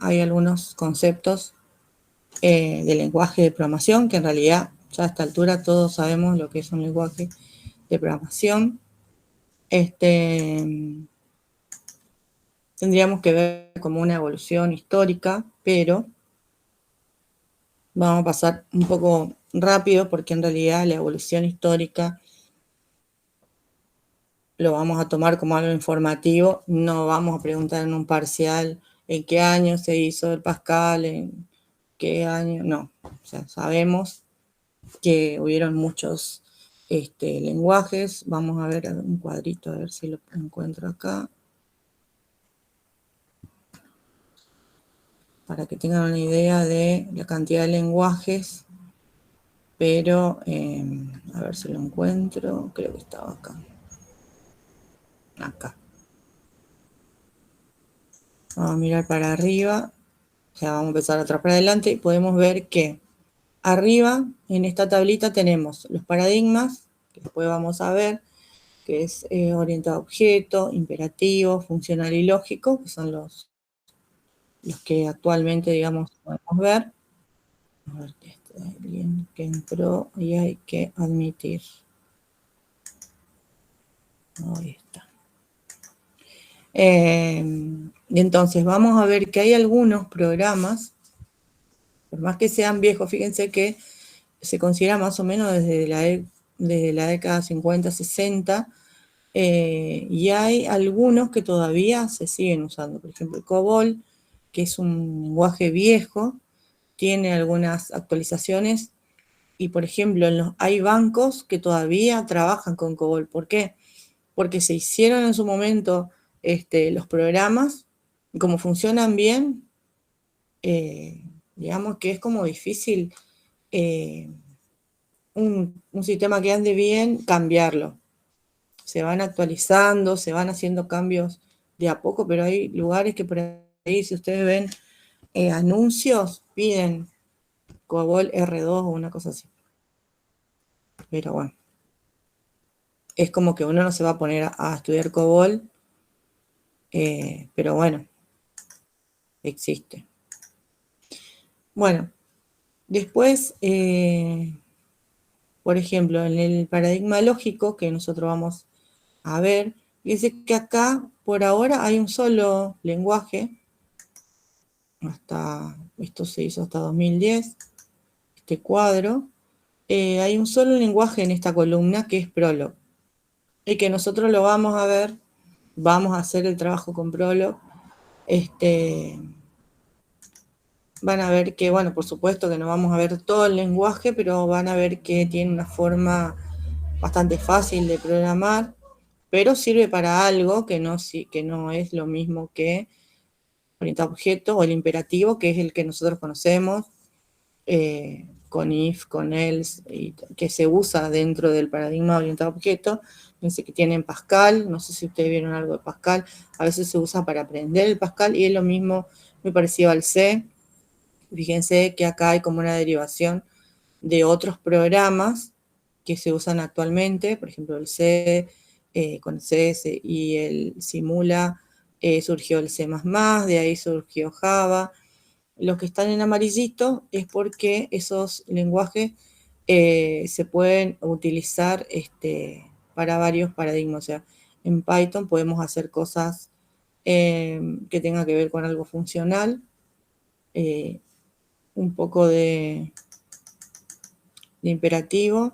hay algunos conceptos de lenguaje de programación, que en realidad ya a esta altura todos sabemos lo que es un lenguaje de programación. Tendríamos que ver como una evolución histórica, pero vamos a pasar un poco rápido porque en realidad la evolución histórica lo vamos a tomar como algo informativo, no vamos a preguntar en un parcial en qué año se hizo el Pascal, en qué año, no. O sea, sabemos que hubieron muchos lenguajes. Vamos a ver un cuadrito, a ver si lo encuentro acá. Para que tengan una idea de la cantidad de lenguajes, pero a ver si lo encuentro, creo que estaba acá. Acá. Vamos a mirar para arriba, o sea, vamos a empezar atrás para adelante y podemos ver que arriba en esta tablita tenemos los paradigmas, que después vamos a ver, que es orientado a objeto, imperativo, funcional y lógico, que son los que actualmente, digamos, podemos ver. A ver, alguien que entró y hay que admitir. Ahí está. Y entonces vamos a ver que hay algunos programas, por más que sean viejos, fíjense que se considera más o menos desde la década 50, 60, y hay algunos que todavía se siguen usando. Por ejemplo, el COBOL, que es un lenguaje viejo, tiene algunas actualizaciones y, por ejemplo, hay bancos que todavía trabajan con COBOL. ¿Por qué? Porque se hicieron en su momento los programas, y como funcionan bien, digamos que es como difícil un sistema que ande bien, cambiarlo. Se van actualizando, se van haciendo cambios de a poco, pero hay lugares que por ahí, si ustedes ven anuncios, piden COBOL R2 o una cosa así. Pero bueno, es como que uno no se va a poner a estudiar COBOL, pero bueno, existe. Bueno, después, por ejemplo, en el paradigma lógico que nosotros vamos a ver, fíjense que acá por ahora hay un solo lenguaje, esto se hizo hasta 2010, este cuadro, hay un solo lenguaje en esta columna que es Prolog, y que nosotros lo vamos a ver, vamos a hacer el trabajo con Prolog. Van a ver que, bueno, por supuesto que no vamos a ver todo el lenguaje, pero van a ver que tiene una forma bastante fácil de programar, pero sirve para algo que no es lo mismo que orientado a objeto o el imperativo, que es el que nosotros conocemos, con if, con else, y que se usa dentro del paradigma orientado a objeto. Fíjense que tienen Pascal, no sé si ustedes vieron algo de Pascal, a veces se usa para aprender el Pascal y es lo mismo, muy parecido al C. Fíjense que acá hay como una derivación de otros programas que se usan actualmente, por ejemplo el C, con CS y el Simula, surgió el C++, de ahí surgió Java. Los que están en amarillito es porque esos lenguajes se pueden utilizar para varios paradigmas. O sea, en Python podemos hacer cosas que tengan que ver con algo funcional, un poco de imperativo.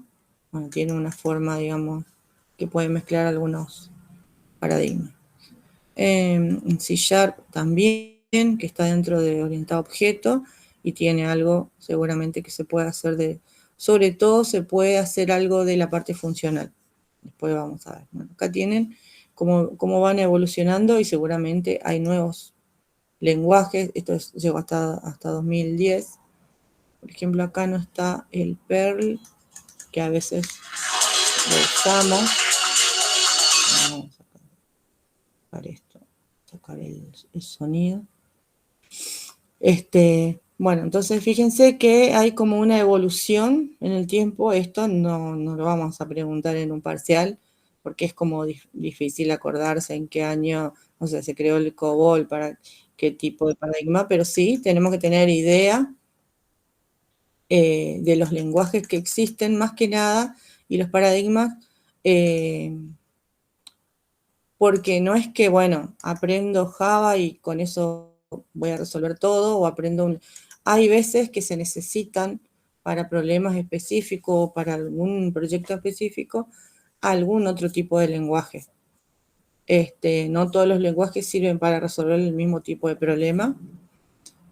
Bueno, tiene una forma, digamos, que puede mezclar algunos paradigmas. En C# también, que está dentro de orientado a objeto y tiene algo seguramente que se puede hacer sobre todo se puede hacer algo de la parte funcional. Después vamos a ver. Bueno, acá tienen cómo van evolucionando y seguramente hay nuevos lenguajes. Esto llegó hasta 2010. Por ejemplo, acá no está el Perl, que a veces lo usamos. Vamos a sacar esto, sacar el sonido. Bueno, entonces fíjense que hay como una evolución en el tiempo. Esto no lo vamos a preguntar en un parcial, porque es como difícil acordarse en qué año, o sea, se creó el COBOL, qué tipo de paradigma, pero sí tenemos que tener idea de los lenguajes que existen más que nada y los paradigmas, porque no es que, bueno, aprendo Java y con eso voy a resolver todo, o aprendo un... Hay veces que se necesitan para problemas específicos o para algún proyecto específico algún otro tipo de lenguaje. No todos los lenguajes sirven para resolver el mismo tipo de problema,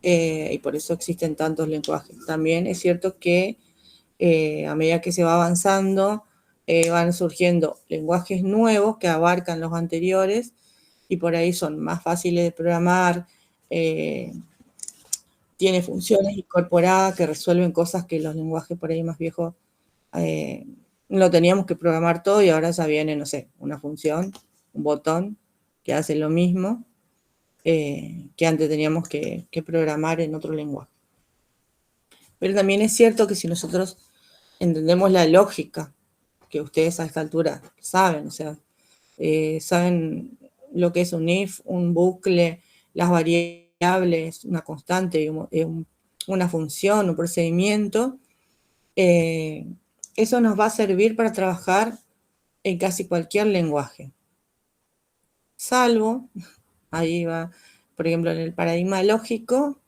y por eso existen tantos lenguajes. También es cierto que a medida que se va avanzando, van surgiendo lenguajes nuevos que abarcan los anteriores y por ahí son más fáciles de programar, tiene funciones incorporadas que resuelven cosas que los lenguajes por ahí más viejos lo teníamos que programar todo y ahora ya viene, no sé, una función, un botón que hace lo mismo que antes teníamos que programar en otro lenguaje. Pero también es cierto que si nosotros entendemos la lógica, que ustedes a esta altura saben, o sea, saben lo que es un if, un bucle, las variables, una constante, una función, un procedimiento, eso nos va a servir para trabajar en casi cualquier lenguaje. Salvo, ahí va, por ejemplo, en el paradigma lógico,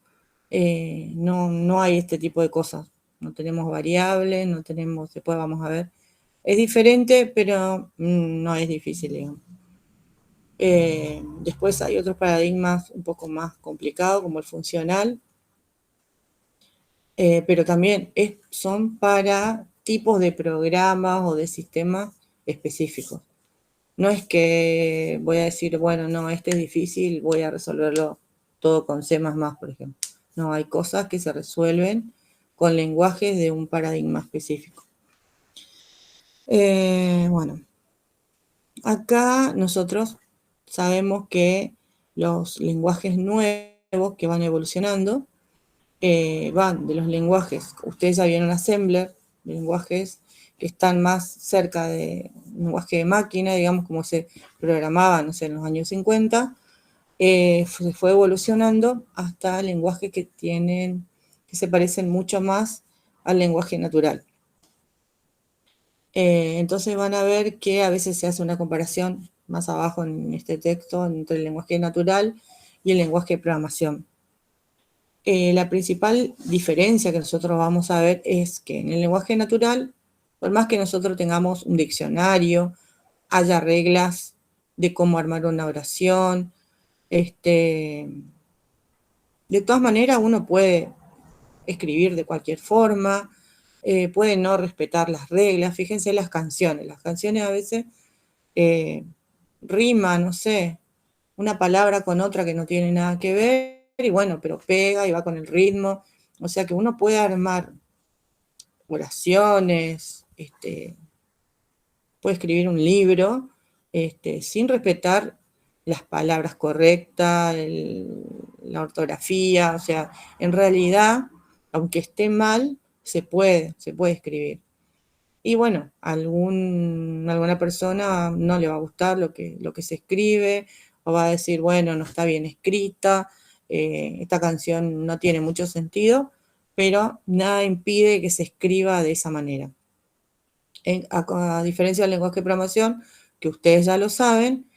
no hay este tipo de cosas. No tenemos variables, no tenemos, después vamos a ver. Es diferente, pero no es difícil, digamos. Después hay otros paradigmas un poco más complicados, como el funcional, pero también son para tipos de programas o de sistemas específicos. No es que voy a decir, bueno, no, este es difícil, voy a resolverlo todo con C++, por ejemplo. No, hay cosas que se resuelven con lenguajes de un paradigma específico. Bueno, acá nosotros sabemos que los lenguajes nuevos que van evolucionando van de los lenguajes, ustedes ya vieron Assembler, lenguajes que están más cerca de un lenguaje de máquina, digamos, como se programaba, no sé, en los años 50, se fue evolucionando hasta lenguajes que se parecen mucho más al lenguaje natural. Entonces van a ver que a veces se hace una comparación más abajo en este texto entre el lenguaje natural y el lenguaje de programación. La principal diferencia que nosotros vamos a ver es que en el lenguaje natural, por más que nosotros tengamos un diccionario, haya reglas de cómo armar una oración, de todas maneras uno puede escribir de cualquier forma, puede no respetar las reglas. Fíjense las canciones a veces riman, no sé, una palabra con otra que no tiene nada que ver, y bueno, pero pega y va con el ritmo. O sea que uno puede armar oraciones, puede escribir un libro, sin respetar las palabras correctas, la ortografía. O sea, en realidad, aunque esté mal, se puede escribir. Y bueno, alguna persona no le va a gustar lo que se escribe, o va a decir, bueno, no está bien escrita, esta canción no tiene mucho sentido, pero nada impide que se escriba de esa manera. A diferencia del lenguaje de programación, que ustedes ya lo saben,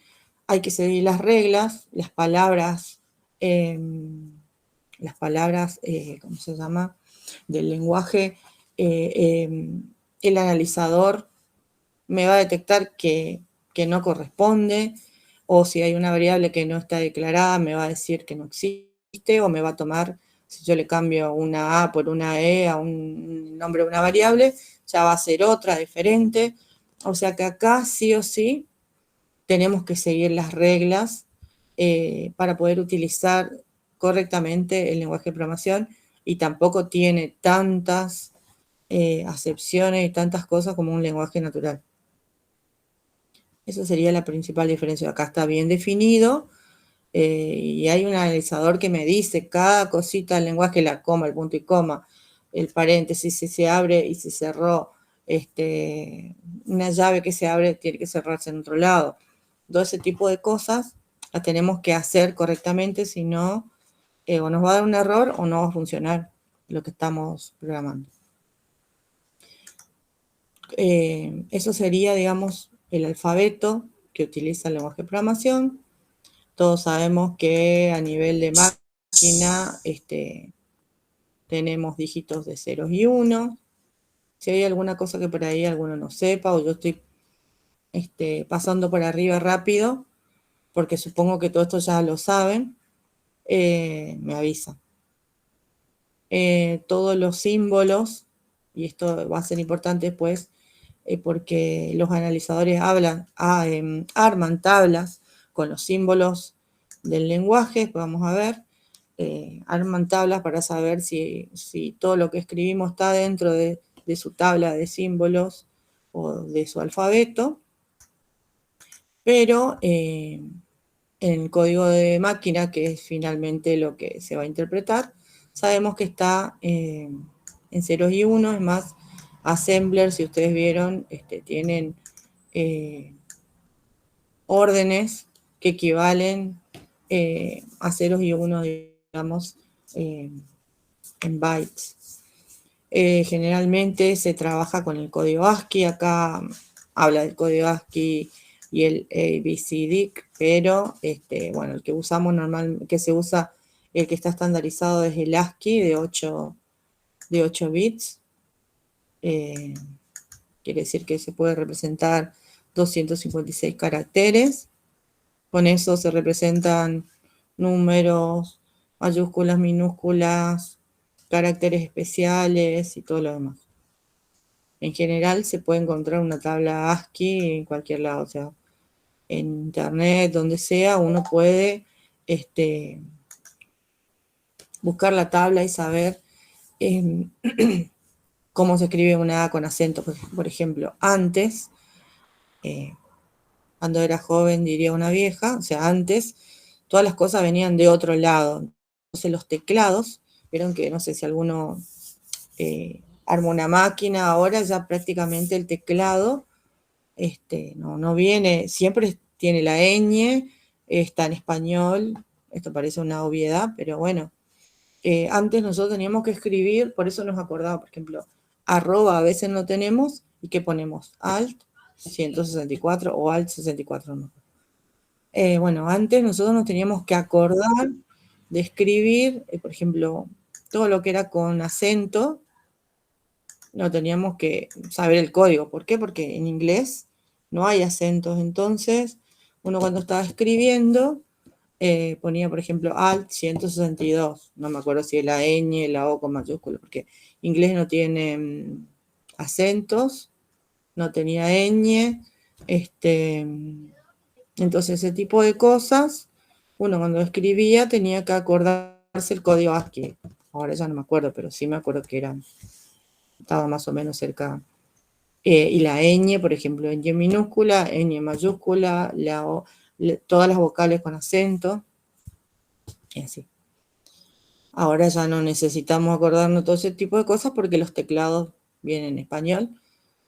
hay que seguir las reglas, las palabras, ¿cómo se llama?, del lenguaje. El analizador me va a detectar que no corresponde, o si hay una variable que no está declarada, me va a decir que no existe, o me va a tomar, si yo le cambio una A por una E a un nombre de una variable, ya va a ser otra diferente. O sea que acá sí o sí tenemos que seguir las reglas para poder utilizar correctamente el lenguaje de programación, y tampoco tiene tantas acepciones y tantas cosas como un lenguaje natural. Esa sería la principal diferencia. Acá está bien definido y hay un analizador que me dice cada cosita del lenguaje, la coma, el punto y coma, el paréntesis, si se abre y si cerró, una llave que se abre tiene que cerrarse en otro lado. Todo ese tipo de cosas la tenemos que hacer correctamente, si no, o nos va a dar un error o no va a funcionar lo que estamos programando. Eso sería, digamos, el alfabeto que utiliza el lenguaje de programación. Todos sabemos que a nivel de máquina tenemos dígitos de ceros y unos. Si hay alguna cosa que por ahí alguno no sepa o yo estoy pasando por arriba rápido, porque supongo que todo esto ya lo saben, me avisa. Todos los símbolos, y esto va a ser importante después, porque los analizadores arman tablas con los símbolos del lenguaje, después vamos a ver, arman tablas para saber si todo lo que escribimos está dentro de su tabla de símbolos o de su alfabeto, pero en el código de máquina, que es finalmente lo que se va a interpretar, sabemos que está en ceros y unos. Es más, assembler, si ustedes vieron, tienen órdenes que equivalen a ceros y unos, digamos, en bytes. Generalmente se trabaja con el código ASCII. Acá habla del código ASCII y el ABCDIC, pero bueno, el que usamos normal, que se usa, el que está estandarizado es el ASCII de 8 bits. Quiere decir que se puede representar 256 caracteres. Con eso se representan números, mayúsculas, minúsculas, caracteres especiales y todo lo demás. En general se puede encontrar una tabla ASCII en cualquier lado, o sea, en internet, donde sea, uno puede buscar la tabla y saber cómo se escribe una A con acento. Por ejemplo, antes, cuando era joven, diría una vieja, o sea, antes todas las cosas venían de otro lado. Entonces los teclados, vieron que no sé si alguno arma una máquina, ahora ya prácticamente el teclado no viene, siempre tiene la ñ, está en español, esto parece una obviedad, pero bueno, antes nosotros teníamos que escribir, por eso nos acordaba, por ejemplo, arroba a veces no tenemos, ¿y qué ponemos? Alt 164 o Alt 64, no. Bueno, antes nosotros nos teníamos que acordar de escribir, por ejemplo, todo lo que era con acento, no teníamos que saber el código. ¿Por qué? Porque en inglés no hay acentos. Entonces, uno cuando estaba escribiendo ponía, por ejemplo, Alt 162. No me acuerdo si es la ñ, la o con mayúsculas, porque inglés no tiene acentos, no tenía ñ. Entonces, ese tipo de cosas, uno cuando escribía tenía que acordarse el código ASCII. Ahora ya no me acuerdo, pero sí me acuerdo que estaba más o menos cerca. Y la ñ, por ejemplo, ñ minúscula, ñ mayúscula, la o, todas las vocales con acento, y así. Ahora ya no necesitamos acordarnos todo ese tipo de cosas porque los teclados vienen en español.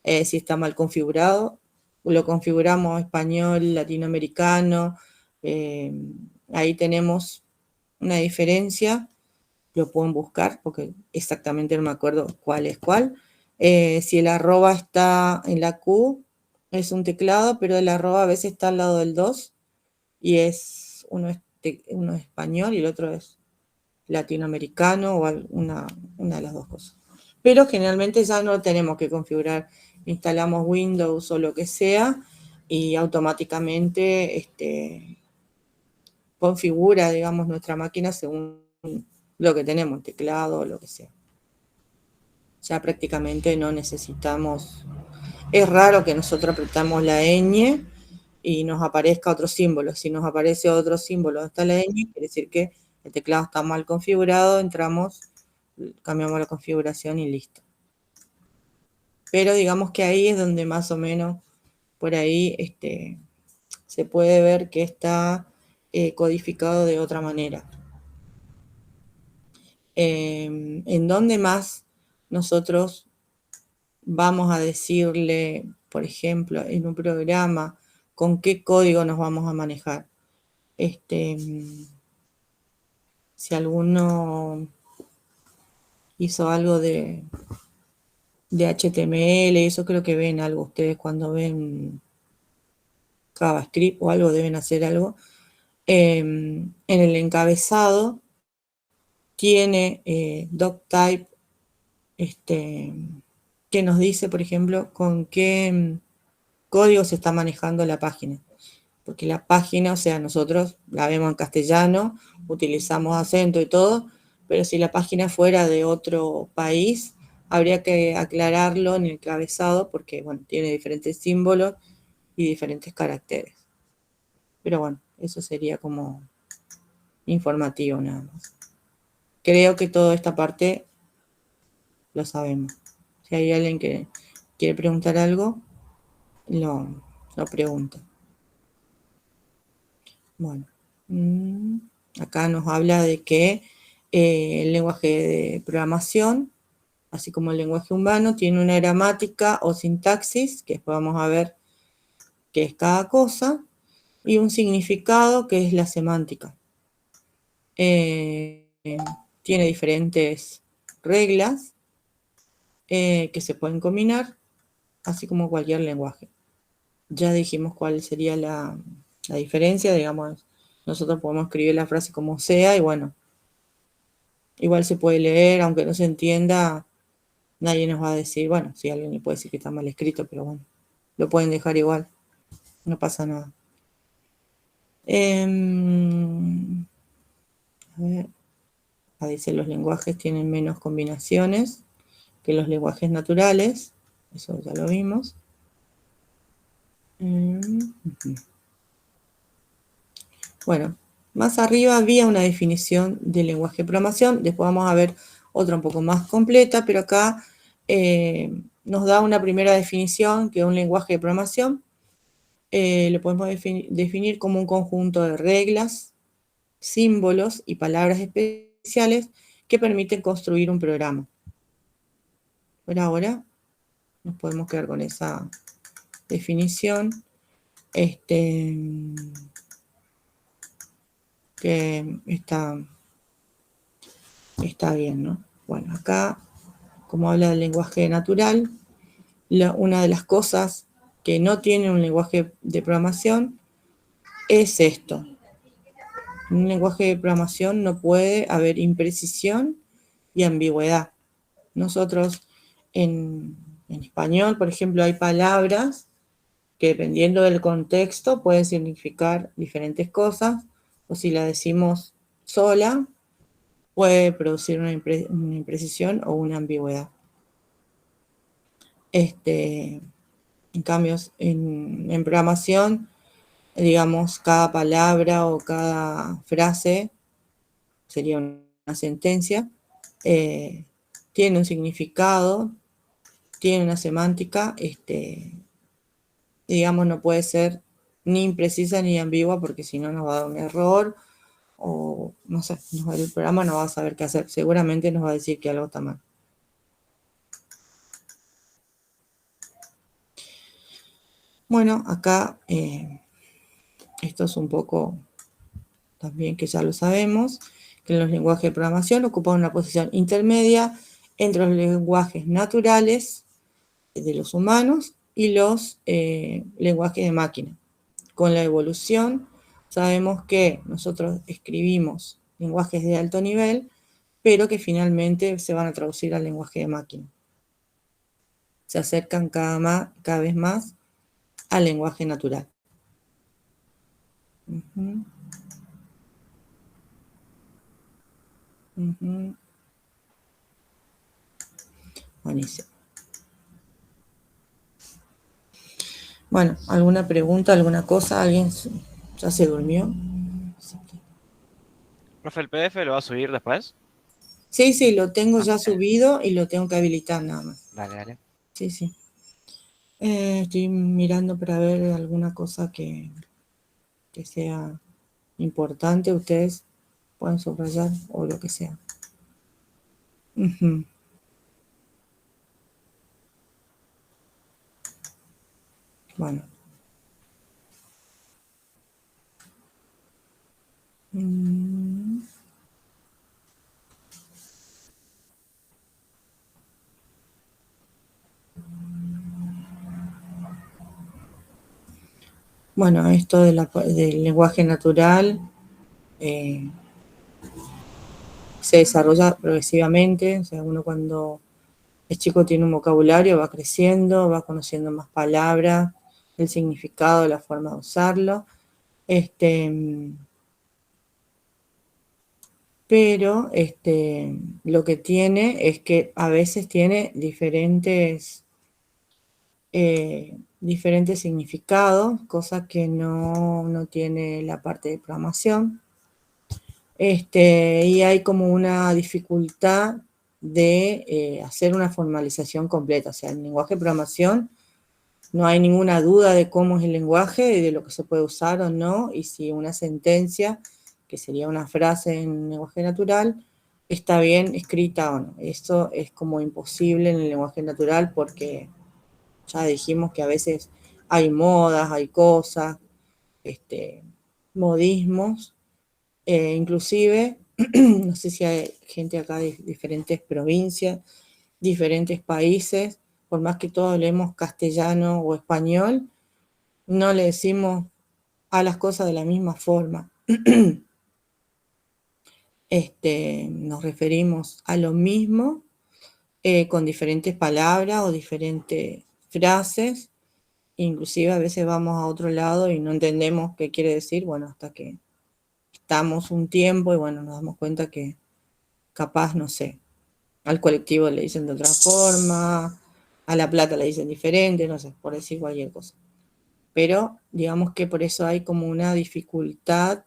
Si está mal configurado, lo configuramos español, latinoamericano. Ahí tenemos una diferencia. Lo pueden buscar porque exactamente no me acuerdo cuál es cuál. Si el arroba está en la Q, es un teclado, pero el arroba a veces está al lado del 2 y uno es español y el otro es latinoamericano o una de las dos cosas. Pero generalmente ya no tenemos que configurar. Instalamos Windows o lo que sea y automáticamente configura, digamos, nuestra máquina según lo que tenemos, teclado o lo que sea. Ya prácticamente no necesitamos. Es raro que nosotros apretamos la ñ y nos aparezca otro símbolo. Si nos aparece otro símbolo donde está la ñ, quiere decir que el teclado está mal configurado, entramos, cambiamos la configuración y listo. Pero digamos que ahí es donde más o menos por ahí se puede ver que está codificado de otra manera. ¿En dónde más nosotros vamos a decirle, por ejemplo, en un programa, con qué código nos vamos a manejar? Si alguno hizo algo de HTML, eso creo que ven algo ustedes cuando ven JavaScript o algo, deben hacer algo. En el encabezado tiene doctype, que nos dice, por ejemplo, con qué código se está manejando la página. Porque la página, o sea, nosotros la vemos en castellano, utilizamos acento y todo, pero si la página fuera de otro país, habría que aclararlo en el encabezado porque, bueno, tiene diferentes símbolos y diferentes caracteres. Pero bueno, eso sería como informativo nada más. Creo que toda esta parte lo sabemos. Si hay alguien que quiere preguntar algo, lo pregunta. Bueno, acá nos habla de que el lenguaje de programación, así como el lenguaje humano, tiene una gramática o sintaxis, que después vamos a ver qué es cada cosa, y un significado, que es la semántica. Tiene diferentes reglas que se pueden combinar, así como cualquier lenguaje. Ya dijimos cuál sería la diferencia, digamos, nosotros podemos escribir la frase como sea y bueno, igual se puede leer, aunque no se entienda, nadie nos va a decir, bueno, sí, alguien le puede decir que está mal escrito, pero bueno, lo pueden dejar igual, no pasa nada. A ver, dice, los lenguajes tienen menos combinaciones que los lenguajes naturales, eso ya lo vimos. Bueno, más arriba había una definición de lenguaje de programación, después vamos a ver otra un poco más completa, pero acá nos da una primera definición, que es un lenguaje de programación. Lo podemos definir como un conjunto de reglas, símbolos y palabras especiales que permiten construir un programa. Por ahora nos podemos quedar con esa definición. Que está bien, ¿no? Bueno, acá, como habla del lenguaje natural, una de las cosas que no tiene un lenguaje de programación es esto. En un lenguaje de programación no puede haber imprecisión y ambigüedad. Nosotros en español, por ejemplo, hay palabras que dependiendo del contexto pueden significar diferentes cosas, o si la decimos sola, puede producir una imprecisión o una ambigüedad. En cambio, en programación, digamos, cada palabra o cada frase, sería una sentencia, tiene un significado, tiene una semántica, digamos, no puede ser ni imprecisa ni ambigua porque si no nos va a dar un error o no sé, el programa no va a saber qué hacer, seguramente nos va a decir que algo está mal. Bueno, acá esto es un poco también que ya lo sabemos, que los lenguajes de programación ocupan una posición intermedia entre los lenguajes naturales de los humanos y los lenguajes de máquina. Con la evolución sabemos que nosotros escribimos lenguajes de alto nivel, pero que finalmente se van a traducir al lenguaje de máquina. Se acercan cada vez más al lenguaje natural. Buenísimo. Bueno, ¿alguna pregunta, alguna cosa? ¿Alguien ya se durmió? Profe, ¿el PDF lo va a subir después? Sí, lo tengo Ah, ya dale, subido y lo tengo que habilitar nada más. dale, dale. Sí. Estoy mirando para ver alguna cosa que sea importante. Ustedes pueden subrayar o lo que sea. Bueno. Mm. Bueno, esto del lenguaje natural se desarrolla progresivamente, o sea, uno cuando es chico tiene un vocabulario, va creciendo, va conociendo más palabras, el significado, la forma de usarlo. Pero lo que tiene es que a veces tiene diferentes significados, cosa que no tiene la parte de programación. Y hay como una dificultad de hacer una formalización completa. O sea, el lenguaje de programación no hay ninguna duda de cómo es el lenguaje y de lo que se puede usar o no, y si una sentencia, que sería una frase en lenguaje natural, está bien escrita o no. Esto es como imposible en el lenguaje natural porque ya dijimos que a veces hay modas, hay cosas, modismos, inclusive, no sé si hay gente acá de diferentes provincias, diferentes países, por más que todos leemos castellano o español, no le decimos a las cosas de la misma forma. Nos referimos a lo mismo con diferentes palabras o diferentes frases. Inclusive a veces vamos a otro lado y no entendemos qué quiere decir, bueno, hasta que estamos un tiempo y bueno, nos damos cuenta que capaz, no sé, al colectivo le dicen de otra forma, a la plata le dicen diferente, no sé, por decir cualquier cosa. Pero digamos que por eso hay como una dificultad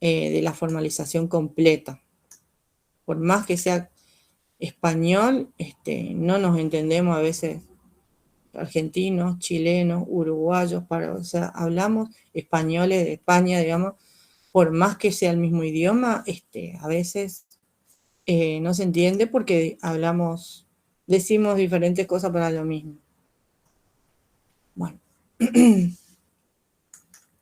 de la formalización completa. Por más que sea español, no nos entendemos a veces argentinos, chilenos, uruguayos, o sea, hablamos españoles de España, digamos, por más que sea el mismo idioma, a veces no se entiende porque decimos diferentes cosas para lo mismo. Bueno.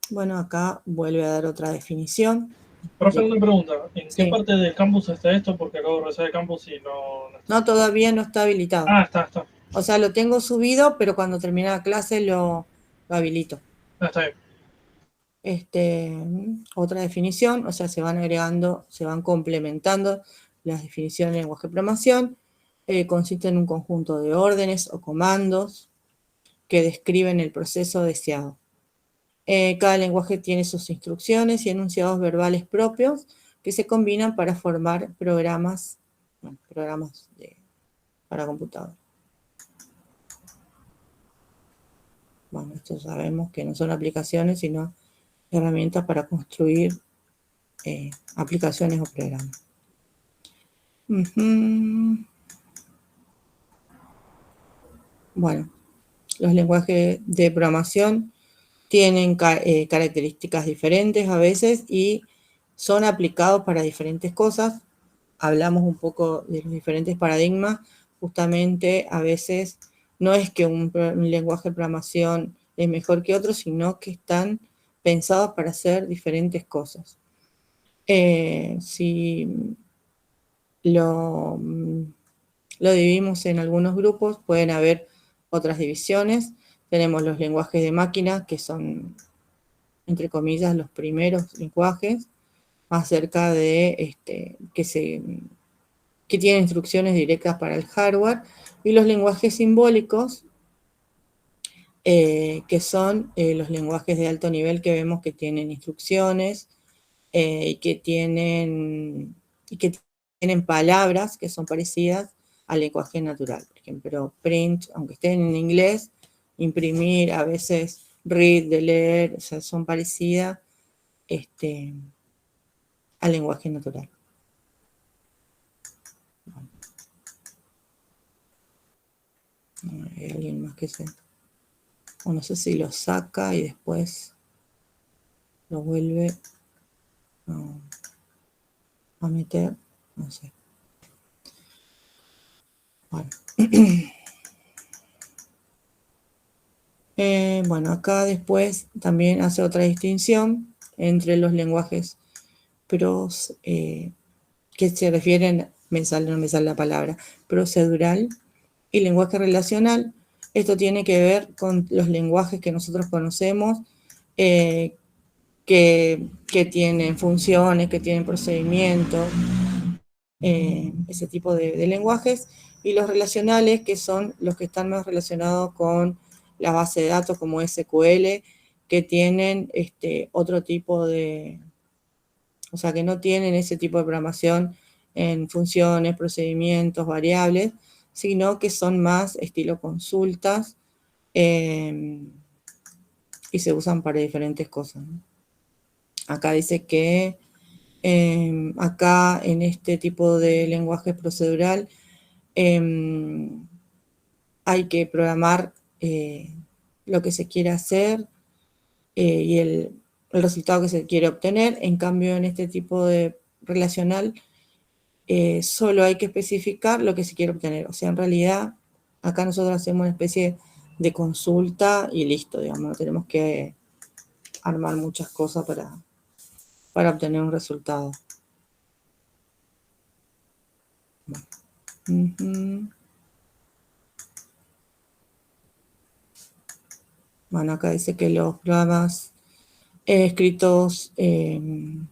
Bueno, acá vuelve a dar otra definición. Profe, una pregunta. ¿En qué Sí. parte del campus está esto? Porque acabo de regresar del campus y no está. No, todavía no está habilitado. Ah, está. O sea, lo tengo subido, pero cuando termine la clase lo habilito. Está bien. Otra definición, o sea, se van agregando, se van complementando las definiciones de lenguaje de programación. Consiste en un conjunto de órdenes o comandos que describen el proceso deseado. Cada lenguaje tiene sus instrucciones y enunciados verbales propios que se combinan para formar programas para computador. Bueno, esto sabemos que no son aplicaciones, sino herramientas para construir aplicaciones o programas. Bueno, los lenguajes de programación tienen características diferentes a veces y son aplicados para diferentes cosas. Hablamos un poco de los diferentes paradigmas. Justamente a veces no es que un lenguaje de programación es mejor que otro, sino que están pensados para hacer diferentes cosas. Si lo dividimos en algunos grupos, pueden haber otras divisiones. Tenemos los lenguajes de máquina, que son, entre comillas, los primeros lenguajes, acerca de que tienen instrucciones directas para el hardware, y los lenguajes simbólicos, que son los lenguajes de alto nivel que vemos que tienen instrucciones y que tienen palabras que son parecidas al lenguaje natural. Por ejemplo, print, aunque estén en inglés, imprimir, a veces read, de leer, o sea, son parecidas al lenguaje natural. Hay alguien más que o no sé si lo saca y después lo vuelve a meter, no sé. Bueno. Bueno, acá después también hace otra distinción entre los lenguajes que se refieren, no me sale la palabra, procedural y lenguaje relacional. Esto tiene que ver con los lenguajes que nosotros conocemos, que tienen funciones, que tienen procedimientos, ese tipo de lenguajes, y los relacionales, que son los que están más relacionados con la base de datos como SQL, que tienen otro tipo de, o sea, que no tienen ese tipo de programación en funciones, procedimientos, variables, sino que son más estilo consultas, y se usan para diferentes cosas, ¿no? Acá dice que acá en este tipo de lenguaje procedural hay que programar lo que se quiere hacer y el resultado que se quiere obtener. En cambio, en este tipo de relacional solo hay que especificar lo que se quiere obtener. O sea, en realidad, acá nosotros hacemos una especie de consulta y listo, digamos, no tenemos que armar muchas cosas para obtener un resultado. Bueno, acá dice que los programas escritos en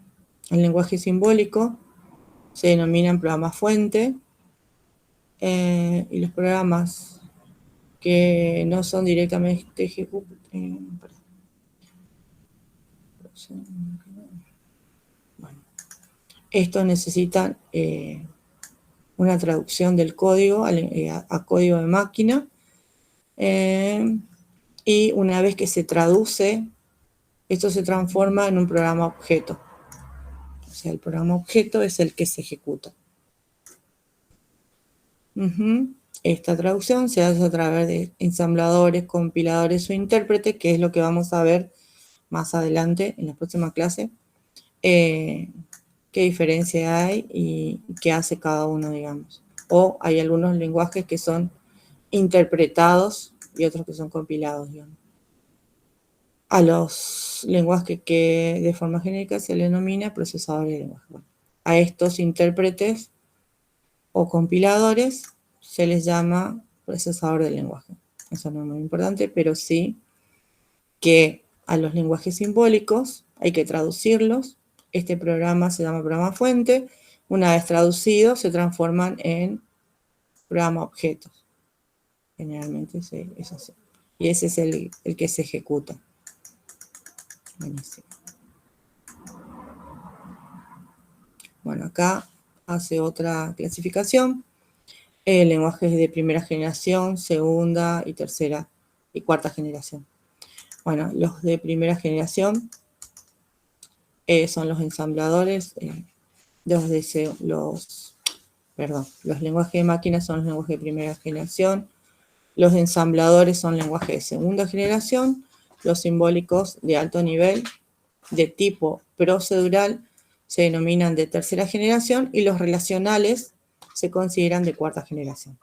lenguaje simbólico se denominan programas fuente, y los programas que no son directamente ejecutables, bueno, estos necesitan una traducción del código a código de máquina, y una vez que se traduce, esto se transforma en un programa objeto. O sea, el programa objeto es el que se ejecuta. Esta traducción se hace a través de ensambladores, compiladores o intérpretes, que es lo que vamos a ver más adelante en la próxima clase. Qué diferencia hay y qué hace cada uno, digamos. O hay algunos lenguajes que son interpretados y otros que son compilados, digamos. A los lenguajes que de forma genérica se le denomina procesadores de lenguaje. Bueno, a estos intérpretes o compiladores se les llama procesador de lenguaje. Eso no es muy importante, pero sí que a los lenguajes simbólicos hay que traducirlos. Este programa se llama programa fuente. Una vez traducidos, se transforman en programa objetos. Generalmente es así. Y ese es el que se ejecuta. Buenísimo. Bueno, acá hace otra clasificación. Lenguajes de primera generación, segunda y tercera y cuarta generación. Bueno, los de primera generación son los ensambladores, los lenguajes de máquina son los lenguajes de primera generación, los ensambladores son lenguajes de segunda generación, los simbólicos de alto nivel, de tipo procedural, se denominan de tercera generación, y los relacionales se consideran de cuarta generación.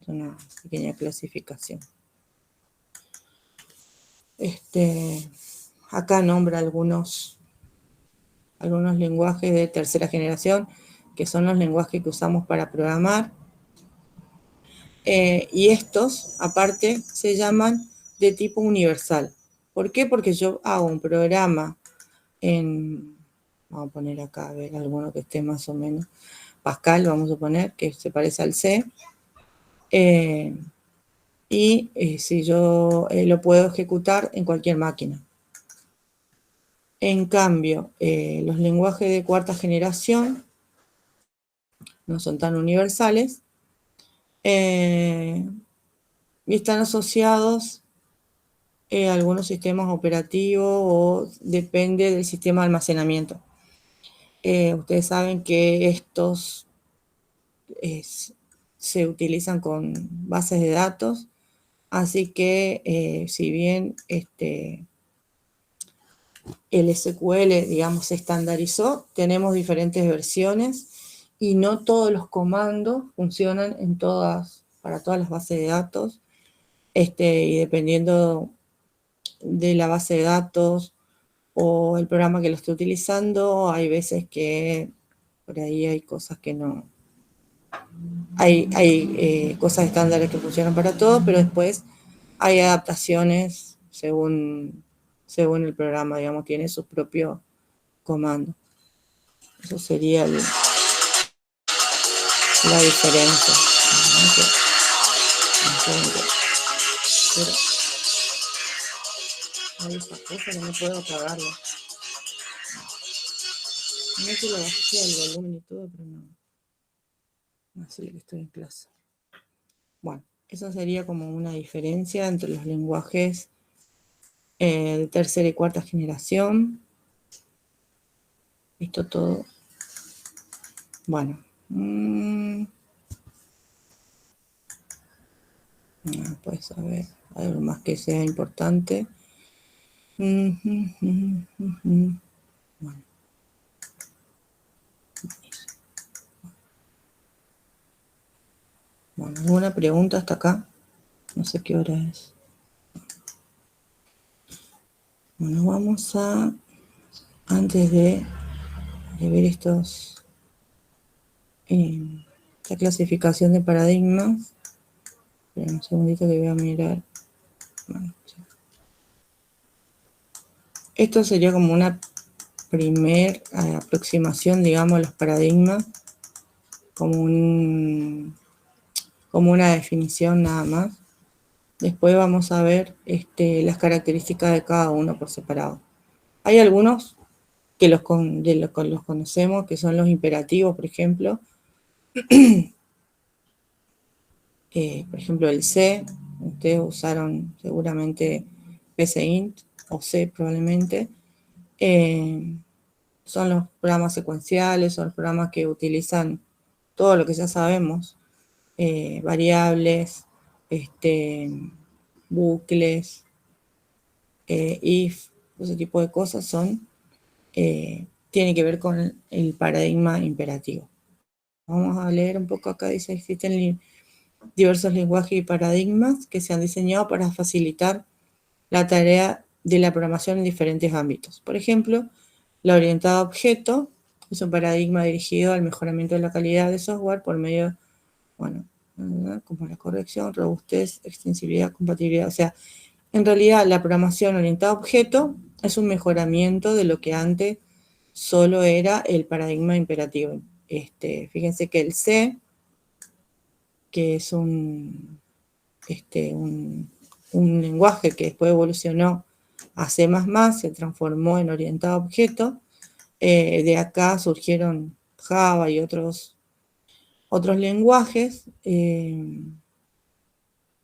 Es una pequeña clasificación. Acá nombra algunos lenguajes de tercera generación, que son los lenguajes que usamos para programar. Y estos, aparte, se llaman de tipo universal. ¿Por qué? Porque yo hago un programa vamos a poner acá, a ver, alguno que esté más o menos, Pascal, vamos a poner, que se parece al C, y si yo lo puedo ejecutar en cualquier máquina. En cambio, los lenguajes de cuarta generación no son tan universales, y están asociados a algunos sistemas operativos o depende del sistema de almacenamiento. Ustedes saben que estos se utilizan con bases de datos, así que si bien el SQL, digamos, se estandarizó, tenemos diferentes versiones y no todos los comandos funcionan para todas las bases de datos, y dependiendo de la base de datos o el programa que lo esté utilizando. Hay veces que por ahí hay cosas que no... Hay cosas estándares que funcionan para todo, pero después hay adaptaciones según el programa, digamos, tiene su propio comando. Eso sería la diferencia. Pero hay esa cosa que no puedo apagarla. No sé si lo bajé el volumen y todo, pero no sé que estoy en clase. Bueno, eso sería como una diferencia entre los lenguajes de tercera y cuarta generación. Esto todo. Bueno. Pues a ver, algo más que sea importante. Bueno. Bueno, ¿alguna pregunta hasta acá? No sé qué hora es. Bueno, vamos a, antes de ver esta clasificación de paradigmas, esperen un segundito que voy a mirar. Bueno, esto sería como una primer aproximación, digamos, a los paradigmas, como una definición nada más. Después vamos a ver las características de cada uno por separado. Hay algunos que los conocemos, que son los imperativos, por ejemplo. Por ejemplo, el C, ustedes usaron seguramente PCInt o C probablemente. Son los programas secuenciales, son los programas que utilizan todo lo que ya sabemos, variables, bucles, if, ese tipo de cosas tiene que ver con el paradigma imperativo. Vamos a leer un poco acá, dice, existen diversos lenguajes y paradigmas que se han diseñado para facilitar la tarea de la programación en diferentes ámbitos. Por ejemplo, la orientada a objeto es un paradigma dirigido al mejoramiento de la calidad de software por medio, bueno, como la corrección, robustez, extensibilidad, compatibilidad. O sea, en realidad la programación orientada a objeto es un mejoramiento de lo que antes solo era el paradigma imperativo. Fíjense que el C, que es un lenguaje que después evolucionó a C++, se transformó en orientado a objeto. De acá surgieron Java y otros lenguajes.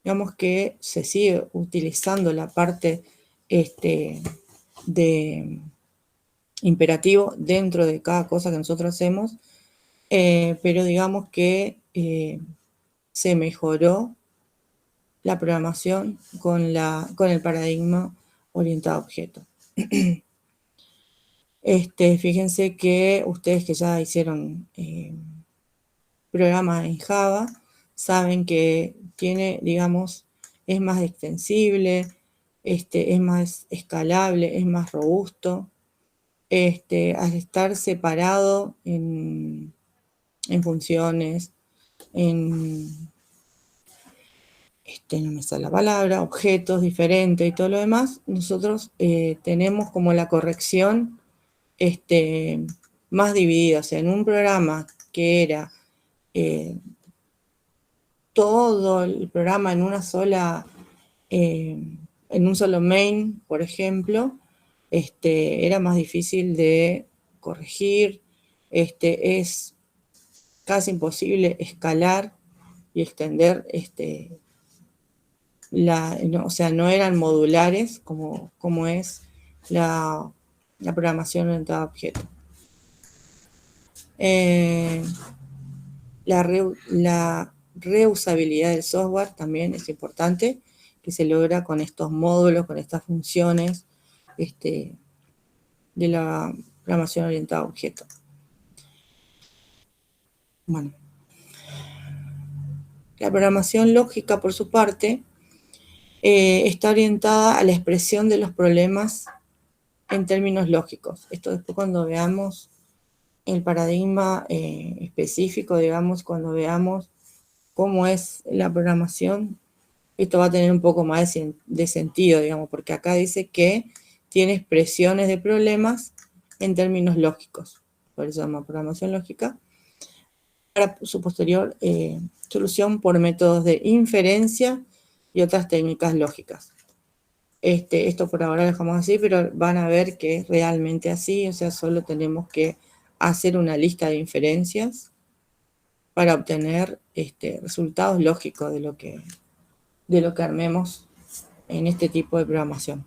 Digamos que se sigue utilizando la parte de imperativo dentro de cada cosa que nosotros hacemos, pero digamos que se mejoró la programación con el paradigma orientado a objeto. Fíjense que ustedes que ya hicieron programas en Java, saben que tiene, digamos, es más extensible, es más escalable, es más robusto, al estar separado en funciones, no me sale la palabra, objetos diferentes y todo lo demás, nosotros tenemos como la corrección más dividida. O sea, en un programa que era todo el programa en una sola, en un solo main, por ejemplo, era más difícil de corregir, es casi imposible escalar y extender, o sea, no eran modulares como es la programación orientada a objetos. La reusabilidad del software también es importante, que se logra con estos módulos, con estas funciones de la programación orientada a objetos. Bueno, la programación lógica, por su parte, está orientada a la expresión de los problemas en términos lógicos. Esto después cuando veamos el paradigma específico, digamos, cuando veamos cómo es la programación, esto va a tener un poco más de sentido, digamos, porque acá dice que tiene expresiones de problemas en términos lógicos. Por eso se llama programación lógica. Para su posterior solución por métodos de inferencia y otras técnicas lógicas. Esto por ahora lo dejamos así, pero van a ver que es realmente así, o sea, solo tenemos que hacer una lista de inferencias para obtener resultados lógicos de lo que armemos en este tipo de programación.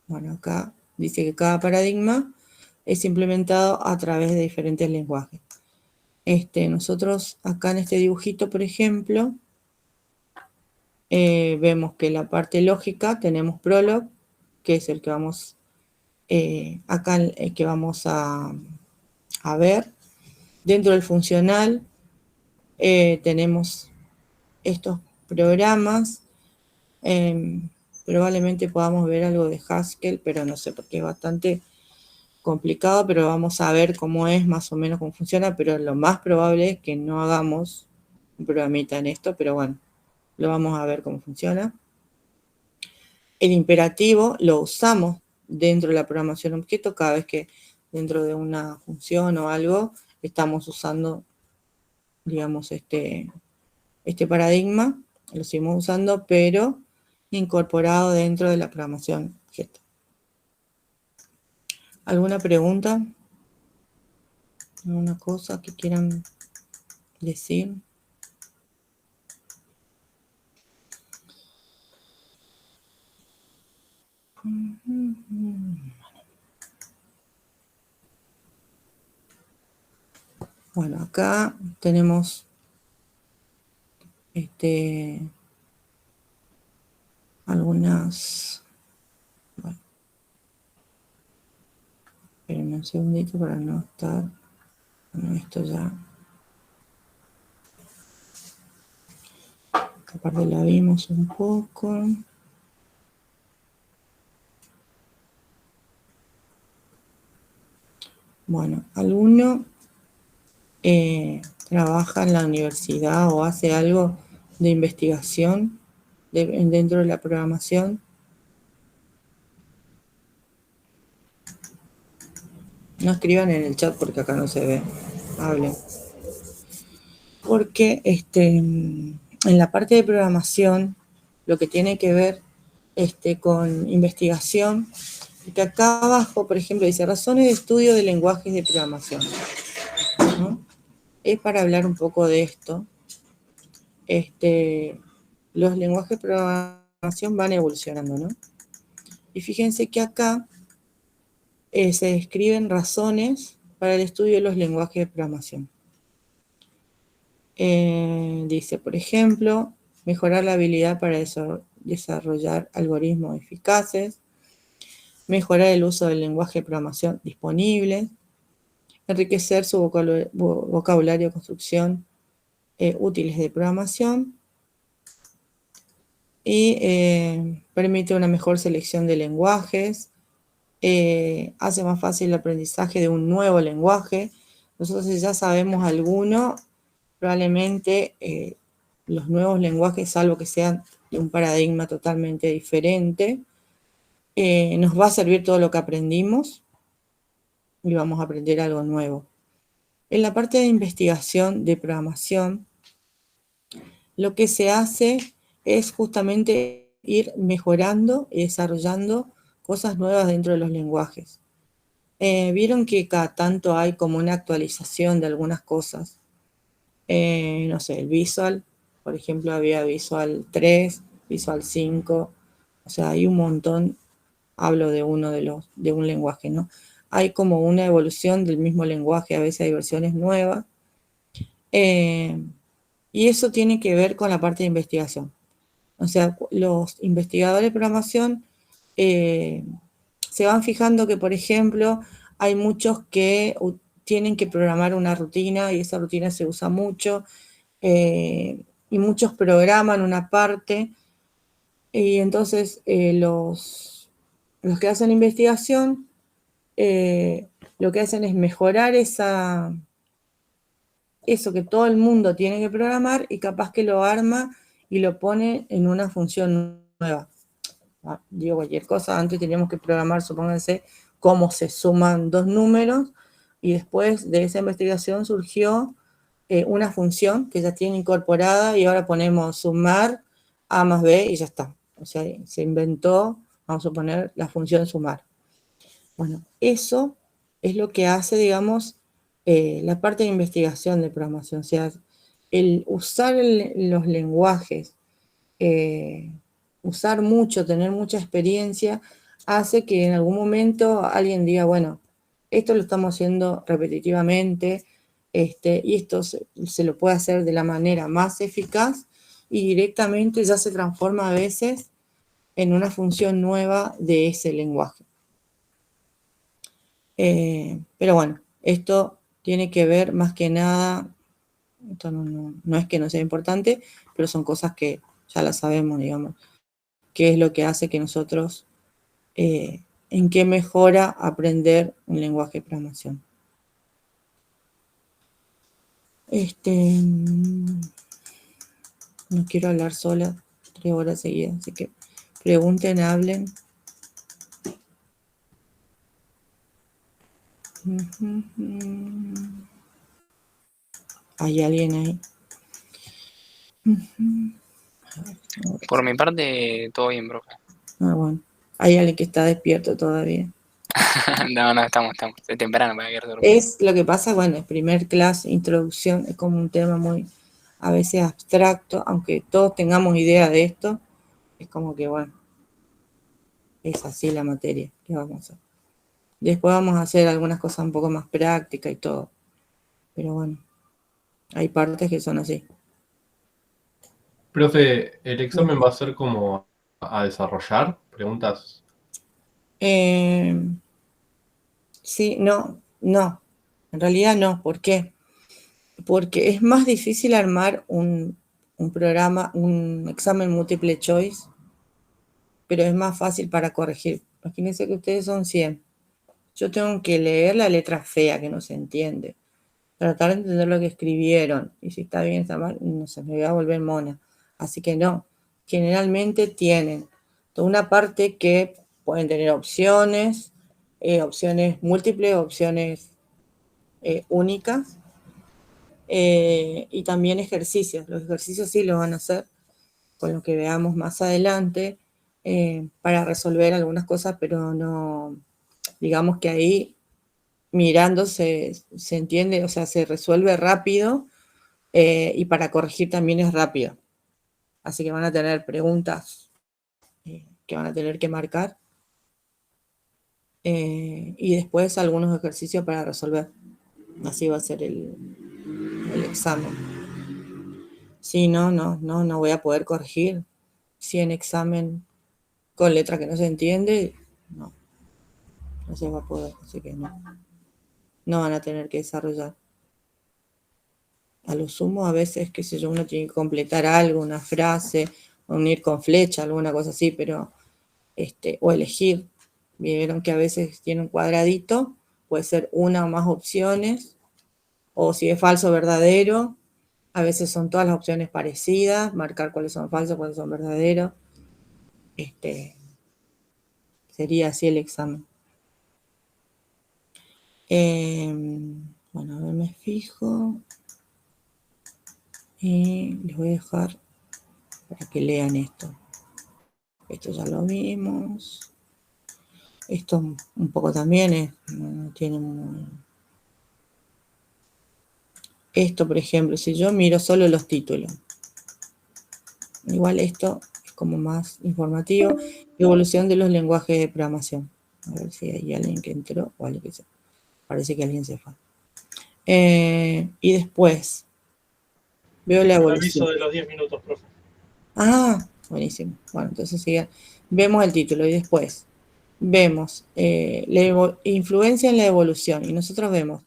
Bueno, acá dice que cada paradigma es implementado a través de diferentes lenguajes. Nosotros acá en este dibujito, por ejemplo, vemos que la parte lógica tenemos Prolog, que es el que vamos acá el que vamos a ver. Dentro del funcional tenemos estos programas. Probablemente podamos ver algo de Haskell, pero no sé, porque es bastante complicado, pero vamos a ver cómo es, más o menos cómo funciona, pero lo más probable es que no hagamos un programita en esto, pero bueno, lo vamos a ver cómo funciona. El imperativo lo usamos dentro de la programación objeto cada vez que dentro de una función o algo estamos usando, digamos, este paradigma, lo seguimos usando, pero incorporado dentro de la programación objeto. ¿Alguna pregunta? ¿Alguna cosa que quieran decir? Bueno, acá tenemos algunas. Bueno, espérenme un segundito para no estar. Bueno, esto ya. Aparte la vimos un poco. Bueno, alguno trabaja en la universidad o hace algo de investigación dentro de la programación. No escriban en el chat porque acá no se ve. Hablen. Porque en la parte de programación, lo que tiene que ver con investigación, que acá abajo, por ejemplo, dice razones de estudio de lenguajes de programación, ¿no? Es para hablar un poco de esto. Los lenguajes de programación van evolucionando, ¿no? Y fíjense que acá se describen razones para el estudio de los lenguajes de programación. Dice, por ejemplo, mejorar la habilidad para desarrollar algoritmos eficaces, mejorar el uso del lenguaje de programación disponible, enriquecer su vocabulario de construcción útiles de programación y permite una mejor selección de lenguajes, hace más fácil el aprendizaje de un nuevo lenguaje. Nosotros ya sabemos alguno, probablemente los nuevos lenguajes, salvo que sean de un paradigma totalmente diferente, nos va a servir todo lo que aprendimos y vamos a aprender algo nuevo. En la parte de investigación de programación, lo que se hace es justamente ir mejorando y desarrollando cosas nuevas dentro de los lenguajes. Vieron que cada tanto hay como una actualización de algunas cosas. No sé, el Visual, por ejemplo, había Visual 3, Visual 5, o sea, hay un montón, hablo de de un lenguaje, ¿no? Hay como una evolución del mismo lenguaje, a veces hay versiones nuevas, y eso tiene que ver con la parte de investigación. O sea, los investigadores de programación se van fijando que, por ejemplo, hay muchos que tienen que programar una rutina y esa rutina se usa mucho y muchos programan una parte y entonces los que hacen investigación lo que hacen es mejorar eso que todo el mundo tiene que programar y capaz que lo arma y lo pone en una función nueva. Digo cualquier cosa, antes teníamos que programar, supónganse, cómo se suman dos números y después de esa investigación surgió una función que ya tiene incorporada y ahora ponemos sumar A más B y ya está. O sea, se inventó, vamos a poner, la función sumar. Bueno, eso es lo que hace, digamos, la parte de investigación de programación. O sea, el usar los lenguajes, usar mucho, tener mucha experiencia, hace que en algún momento alguien diga, bueno, esto lo estamos haciendo repetitivamente, y esto se lo puede hacer de la manera más eficaz y directamente ya se transforma a veces en una función nueva de ese lenguaje. Pero bueno, esto tiene que ver más que nada, esto no es que no sea importante, pero son cosas que ya las sabemos, digamos, qué es lo que hace que nosotros, en qué mejora aprender un lenguaje de programación. No quiero hablar sola 3 horas seguidas, así que pregunten, hablen. ¿Hay alguien ahí? Por mi parte, todo bien, profe. Ah, bueno. Hay alguien que está despierto todavía. No, estamos. Es temprano para quedar dormido. Es lo que pasa, bueno, es primer clase, introducción, es como un tema muy, a veces abstracto, aunque todos tengamos idea de esto, es como que, bueno, es así la materia que vamos a hacer. Después vamos a hacer algunas cosas un poco más prácticas y todo, pero bueno, hay partes que son así. Profe, ¿el examen va a ser como a desarrollar preguntas? Sí, no, en realidad no, ¿por qué? Porque es más difícil armar un programa, un examen múltiple choice, pero es más fácil para corregir. Imagínense que ustedes son 100. Yo tengo que leer la letra fea que no se entiende, tratar de entender lo que escribieron, y si está bien, está mal, no se me va a volver mona. Así que no, generalmente tienen toda una parte que pueden tener opciones, opciones múltiples, opciones únicas, y también ejercicios. Los ejercicios sí los van a hacer con lo que veamos más adelante para resolver algunas cosas, pero no, digamos que ahí mirando se entiende, o sea, se resuelve rápido y para corregir también es rápido. Así que van a tener preguntas que van a tener que marcar y después algunos ejercicios para resolver. Así va a ser el examen. Sí, no voy a poder corregir. Si en examen con letra que no se entiende, no se va a poder, así que no van a tener que desarrollar. A lo sumo, a veces, qué sé yo, uno tiene que completar algo, una frase, unir con flecha, alguna cosa así, pero, o elegir. Vieron que a veces tiene un cuadradito, puede ser una o más opciones, o si es falso o verdadero, a veces son todas las opciones parecidas, marcar cuáles son falsos, cuáles son verdaderos. Sería así el examen. Bueno, a ver, me fijo. Y les voy a dejar para que lean esto. Esto ya lo vimos. Esto un poco también tiene esto, por ejemplo, si yo miro solo los títulos. Igual esto es como más informativo. Evolución de los lenguajes de programación. A ver si hay alguien que entró o alguien que se... Parece que alguien se fue. Y después veo la evolución. El aviso de los 10 minutos, profe. Ah, buenísimo. Bueno, entonces vemos el título y después vemos la influencia en la evolución y nosotros vemos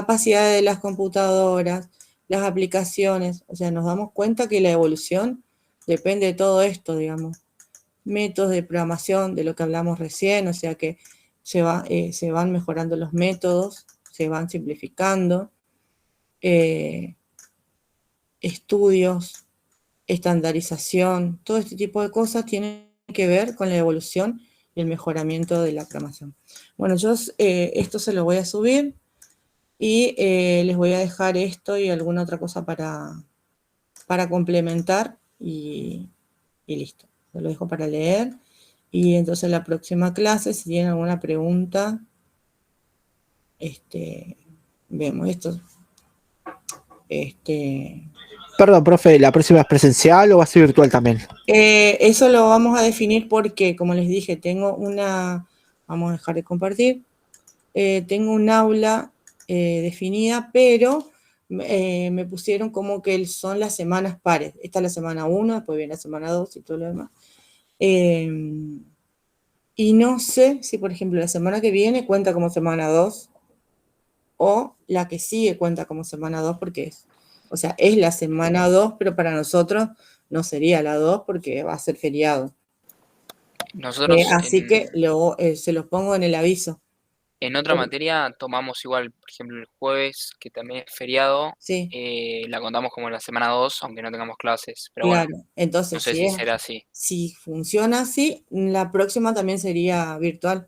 capacidad de las computadoras, las aplicaciones, o sea, nos damos cuenta que la evolución depende de todo esto, digamos. Métodos de programación, de lo que hablamos recién, o sea que se van mejorando los métodos, se van simplificando, estudios, estandarización, todo este tipo de cosas tienen que ver con la evolución y el mejoramiento de la programación. Bueno, yo esto se lo voy a subir y les voy a dejar esto y alguna otra cosa para complementar y listo. Lo dejo para leer y entonces la próxima clase, si tienen alguna pregunta, vemos esto. Perdón, profe, ¿la próxima es presencial o va a ser virtual también? Eso lo vamos a definir porque, como les dije, vamos a dejar de compartir, tengo un aula definida, pero me pusieron como que son las semanas pares. Esta es la semana 1, después viene la semana 2 y todo lo demás. Y no sé si, por ejemplo, la semana que viene cuenta como semana 2 o la que sigue cuenta como semana 2 porque es la semana 2, pero para nosotros no sería la 2 porque va a ser feriado. Nosotros Así que se los pongo en el aviso. en otra materia tomamos igual, por ejemplo, el jueves, que también es feriado, Sí, la contamos como la semana 2, aunque no tengamos clases. Pero claro. bueno, Entonces, no sé si será así. si funciona así, la próxima también sería virtual,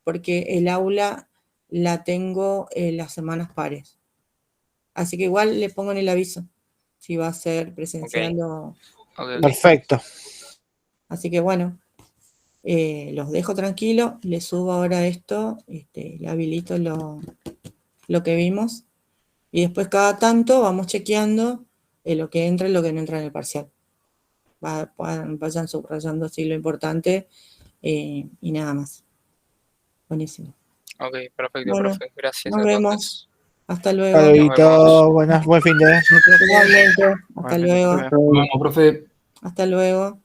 porque el aula la tengo las semanas pares. Así que igual le pongo en el aviso si va a ser presencial o... Ok. Perfecto. Así que bueno, los dejo tranquilos, les subo ahora esto, le habilito lo que vimos y después cada tanto vamos chequeando lo que entra y lo que no entra en el parcial. Vayan subrayando así lo importante y nada más. Buenísimo. Ok, perfecto, Bueno, profe. Gracias nos entonces. vemos. Hasta luego. Hasta Nos luego, buen fin de. Igualmente. Hasta Igualmente, luego. profe. Nos vemos, profe. Hasta luego.